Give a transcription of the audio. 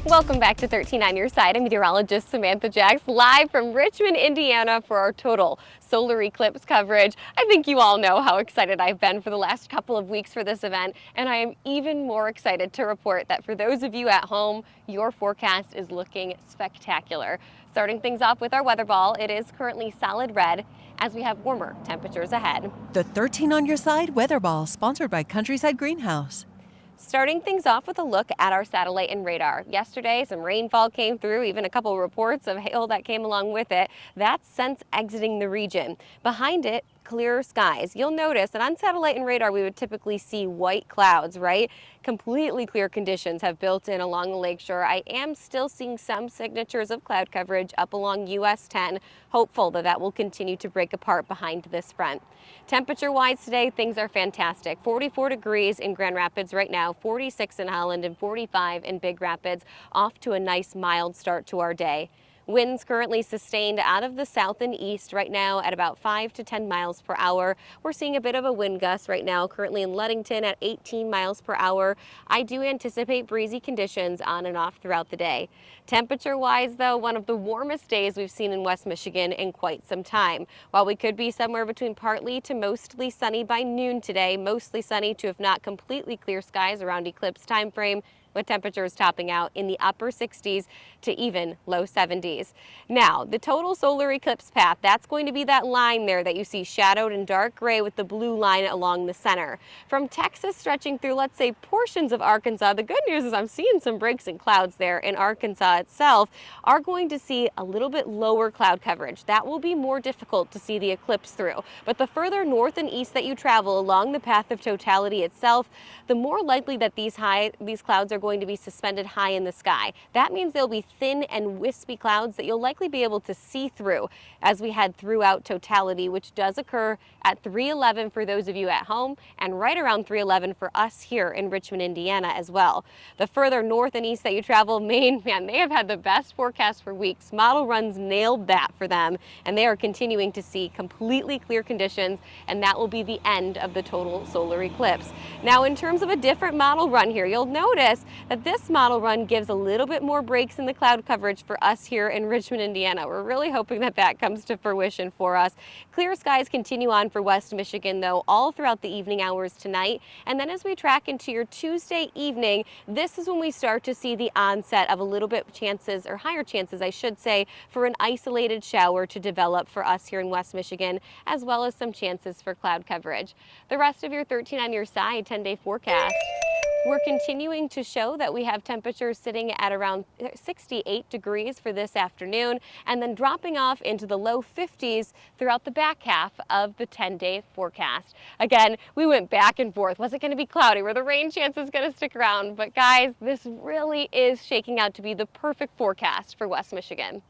Welcome back to 13 on Your Side. I'm meteorologist Samantha Jacks, live from Richmond, Indiana for our total solar eclipse coverage. I think you all know how excited I've been for the last couple of weeks for this event, and I am even more excited to report that for those of you at home, your forecast is looking spectacular. Starting things off with our weather ball, it is currently solid red as we have warmer temperatures ahead. The 13 on Your Side weather ball, sponsored by Countryside Greenhouse. Starting things off with a look at our satellite and radar. Yesterday, some rainfall came through, even a couple reports of hail that came along with it. That's since exiting the region. Behind it, clearer skies. You'll notice that on satellite and radar, we would typically see white clouds, right? Completely clear conditions have built in along the lakeshore. I am still seeing some signatures of cloud coverage up along US 10, hopeful that that will continue to break apart behind this front. Temperature-wise today, things are fantastic. 44 degrees in Grand Rapids right now, 46 in Holland, and 45 in Big Rapids, off to a nice mild start to our day. Winds currently sustained out of the south and east right now at about 5 to 10 miles per hour. We're seeing a bit of a wind gust right now, currently in Ludington at 18 miles per hour. I do anticipate breezy conditions on and off throughout the day. Temperature-wise, though, one of the warmest days we've seen in West Michigan in quite some time. While we could be somewhere between partly to mostly sunny by noon today, mostly sunny to if not completely clear skies around eclipse time frame, with temperatures topping out in the upper 60s to even low 70s. Now, the total solar eclipse path, that's going to be that line there that you see shadowed in dark gray with the blue line along the center. From Texas stretching through, let's say, portions of Arkansas, the good news is I'm seeing some breaks in clouds there in Arkansas itself, are going to see a little bit lower cloud coverage. That will be more difficult to see the eclipse through. But the further north and east that you travel along the path of totality itself, the more likely that these clouds are going to be suspended high in the sky. That means they'll be thin and wispy clouds that you'll likely be able to see through as we head throughout totality, which does occur at 3:11 for those of you at home and right around 3:11 for us here in Richmond, Indiana as well. The further north and east that you travel, Maine, man, they have had the best forecast for weeks. Model runs nailed that for them, and they are continuing to see completely clear conditions, and that will be the end of the total solar eclipse. Now, in terms of a different model run here, you'll notice that this model run gives a little bit more breaks in the cloud coverage for us here in Richmond, Indiana. We're really hoping that that comes to fruition for us. Clear skies continue on for West Michigan, though, all throughout the evening hours tonight. And then as we track into your Tuesday evening, this is when we start to see the onset of a little bit chances, or higher chances, I should say, for an isolated shower to develop for us here in West Michigan, as well as some chances for cloud coverage. The rest of your 13 on Your Side 10-day forecast, we're continuing to show that we have temperatures sitting at around 68 degrees for this afternoon, and then dropping off into the low 50s throughout the back half of the 10-day forecast. Again, we went back and forth. Was it going to be cloudy? Were the rain chances going to stick around? But guys, this really is shaking out to be the perfect forecast for West Michigan.